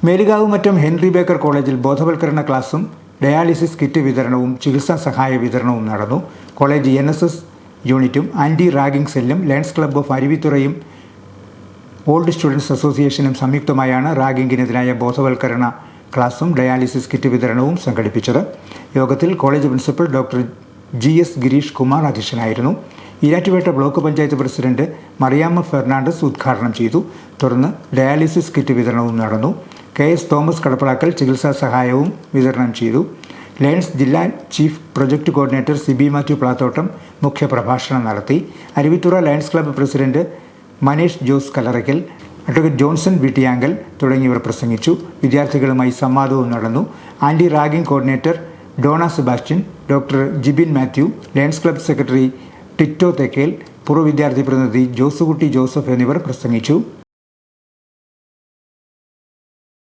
Melukavumattom Henry Baker കോളേജിൽ ബോധവൽക്കരണ ക്ലാസും ഡയാലിസിസ് കിറ്റ് വിതരണവും ചികിത്സാ സഹായ വിതരണവും നടന്നു. കോളേജ് NSS യൂണിറ്റും ആൻറ്റി റാഗിംഗ് സെല്ലും ലയൺസ് ക്ലബ്ബ് ഓഫ് അരുവിത്തുറയും ഓൾഡ് സ്റ്റുഡൻസ് അസോസിയേഷനും സംയുക്തമായാണ് റാഗിങ്ങിനെതിരായ ബോധവൽക്കരണ ക്ലാസും ഡയാലിസിസ് കിറ്റ് വിതരണവും സംഘടിപ്പിച്ചത്. യോഗത്തിൽ college principal doctor GS Girish Kumar അധ്യക്ഷനായിരുന്നു. ഈരാറ്റുപേട്ട ബ്ലോക്ക് പഞ്ചായത്ത് പ്രസിഡന്റ് മറിയാമ്മ ഫെർണാണ്ടസ് ഉദ്ഘാടനം ചെയ്തു. തുടർന്ന് ഡയാലിസിസ് കിറ്റ് വിതരണവും നടന്നു. KS തോമസ് കടപ്പളാക്കൽ ചികിത്സാ സഹായവും വിതരണം ചെയ്തു. ലയൺസ് ജില്ലാ chief project coordinator Sibi Mathew Plathottam മുഖ്യപ്രഭാഷണം നടത്തി. Aruvithura Lions club president Manesh Jose Kallarakkal, advocate Johnson Veettiyankal തുടങ്ങിയവർ പ്രസംഗിച്ചു. വിദ്യാർത്ഥികളുമായി സംവാദവും നടന്നു. Anti ragging coordinator Dona Sebastian, doctor Jibin Mathew, Lions club secretary Tito Thekkel, പൂർവ്വ വിദ്യാർത്ഥി പ്രതിനിധി ജോസുകുട്ടി ജോസഫ് എന്നിവർ പ്രസംഗിച്ചു.